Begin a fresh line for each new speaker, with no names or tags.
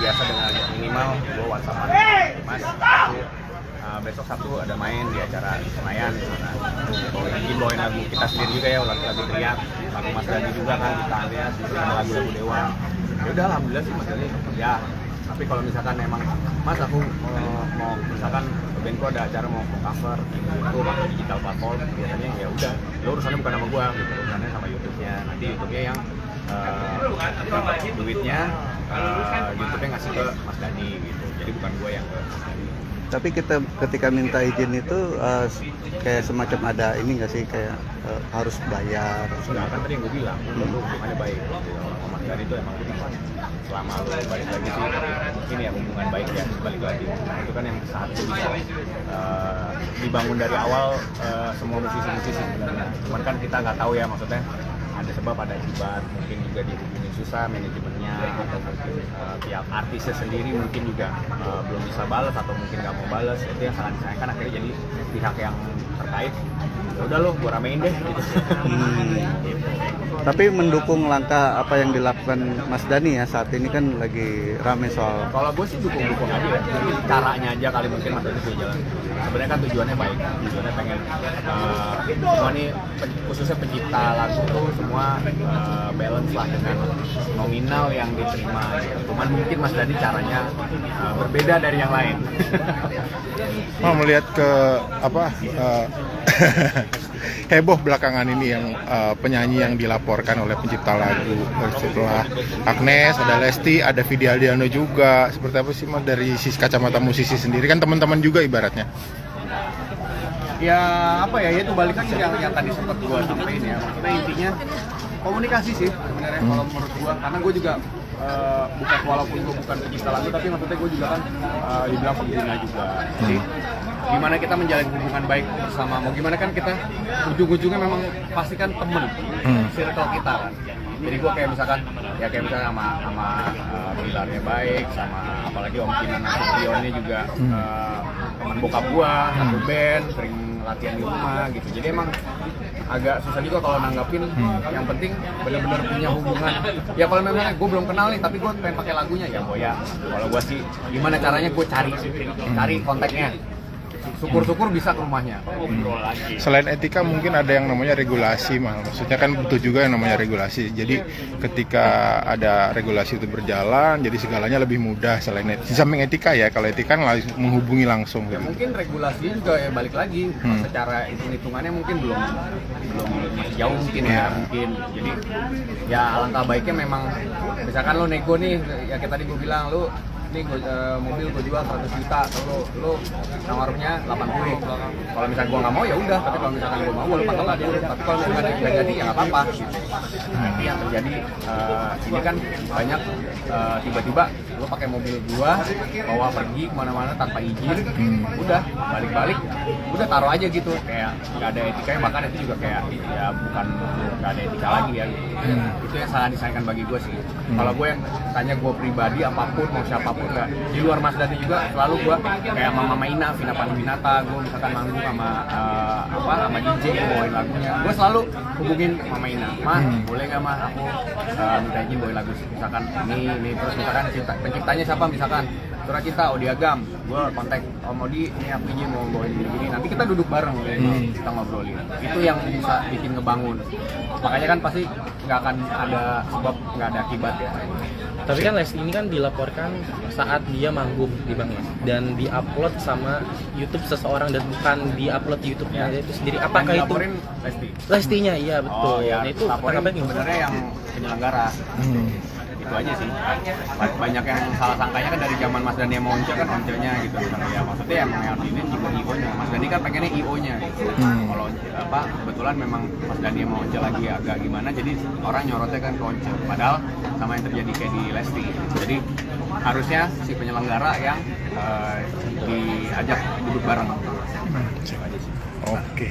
biasa dengan minimal gue WhatsApp Mas aku besok Sabtu ada main di acara Senayan ingin bawain lagu kita sendiri juga ya, lagu teriak, lagu Mas Dani juga kan kita ada lagu-lagu Dewa. Ya udah alhamdulillah sih Mas Dani ya. Tapi kalau misalkan emang Mas aku mau misalkan bandku ada acara mau cover itu pakai digital platform, biasanya ya udah lo urusannya bukan sama gua gitu, urusannya sama YouTube-nya. Nanti YouTube-nya yang duitnya YouTube-nya ngasih ke Mas Dani gitu. Jadi bukan gua yang ke Mas Dani.
Tapi kita ketika minta izin itu kayak semacam ada ini nggak sih kayak harus bayar?
Sudah kan tadi yang gue bilang, lu hubungannya baik. Sama Mas Dani itu emang benar. Selama lu balik lagi sih, mungkin ya hubungan baik ya balik lagi. Itu kan yang seharusnya bisa dibangun dari awal semua musisi-musisi sebenarnya. Cuman kan kita nggak tahu ya, maksudnya ada sebab ada akibat, mungkin juga dihubungin susah manajemennya atau mungkin pihak artisnya sendiri mungkin juga belum bisa balas atau mungkin nggak mau balas. Itu yang sangat disayangkan, akhirnya jadi pihak yang terkait ya udah lo gue ramein deh gitu. Gitu.
Tapi mendukung langkah apa yang dilakukan Mas Dani ya saat ini kan lagi rame soal.
Kalau gue sih dukung aja ya, mungkin caranya aja kali mungkin Mas Dani punya jalan. Sebenarnya kan tujuannya baik, tujuannya pengen semua nih khususnya pencipta lagu tuh semua balance lah dengan nominal yang diterima. Cuman mungkin Mas Dani caranya berbeda dari yang lain.
Mau melihat ke apa heboh belakangan ini yang penyanyi yang dilaporkan oleh pencipta lagu setelah Agnes, ada Lesti, ada Vidi Aldiano juga. Seperti apa sih Mas dari sisi kacamata musisi sendiri kan teman-teman juga ibaratnya?
Ya apa ya, itu balik lagi yang tadi sempat gue sampaikan ya. Maksudnya intinya komunikasi sih sebenarnya kalau menurut gue, karena gue juga bukan, walaupun gue bukan pencipta lagu tapi maksudnya gue juga kan dibilang pengguna juga. Jadi gimana kita menjalin hubungan baik bersama, mau gimana kan kita ujung-ujungnya memang pasti kan temen circle kita kan. Jadi gue kayak misalkan sama Bilarnya baik, sama apalagi Om Kinan Nasutionnya juga teman bokap gue, satu band, sering latihan di rumah gitu. Jadi emang agak susah juga kalau nanggapin. Yang penting benar-benar punya hubungan. Ya kalau memang gue belum kenal nih tapi gue pengen pakai lagunya ya Boya. Kalau gue sih gimana caranya gue cari kontaknya. Syukur-syukur bisa ke rumahnya.
Selain etika mungkin ada yang namanya regulasi, maksudnya kan butuh juga yang namanya regulasi. Jadi ketika ada regulasi itu berjalan, jadi segalanya lebih mudah. Selain etika, samping etika ya, kalau etika kan menghubungi langsung.
Ya, mungkin regulasinya juga ya balik lagi. Secara hitung-hitungannya mungkin belum masih jauh mungkin ya mungkin. Jadi ya alangkah baiknya memang misalkan lo nego nih, ya kayak tadi gue bilang lo ini mobil gue jual 100 juta, lo nawarnya 80. Kalau misalnya gue nggak mau ya udah, tapi kalau misalkan gue mau lo patok 40. Tapi kalau misalkan nggak jadi ya nggak apa-apa. Gitu. Nanti yang terjadi ini kan banyak tiba-tiba lo pakai mobil gue bawa pergi kemana-mana tanpa izin, udah balik-balik, udah taruh aja gitu, kayak nggak ada etikanya, bahkan itu juga kayak ya bukan nggak ada etika lagi ya. Gitu. Itu yang sangat disayangkan bagi gue sih. Kalau gue yang tanya gue pribadi apapun mau siapapun nggak di luar Mas Dani juga selalu gue kayak sama Mama Ina, Vina Panduwinata, gue misalkan manggung sama sama DJ gue bawain lagunya, gue selalu hubungin Mama Ina, boleh nggak mah aku minta izin bawain lagu misalkan ini terus misalkan penciptanya siapa misalkan Surat Cinta Odi Agam, gue kontak Om Odi, ini aku izin mau bawain gini-gini, nanti kita duduk bareng kita ngobrolin, itu yang bisa bikin ngebangun. Makanya kan pasti nggak akan ada sebab, nggak ada akibat ya.
Tapi kan Lesti ini kan dilaporkan saat dia manggung di Bang dan diupload sama YouTube seseorang dan bukan diupload di YouTube-nya itu sendiri. Apakah itu Lestinya? Iya betul.
Ya,
nah itu
laporin sebenarnya yang penyelenggara. Itu aja sih. Banyak yang salah sangkanya kan dari zaman Mas Dani mau Once kan Once-nya gitu. Ya maksudnya emang yang ini juga IO-nya. Mas Dani kan pengennya IO-nya gitu. Kalau kebetulan memang Mas Dani mau Once lagi agak gimana, jadi orang nyorotnya kan ke Once. Padahal sama yang terjadi kayak di Lesti. Jadi harusnya si penyelenggara yang diajak duduk bareng.
Oke.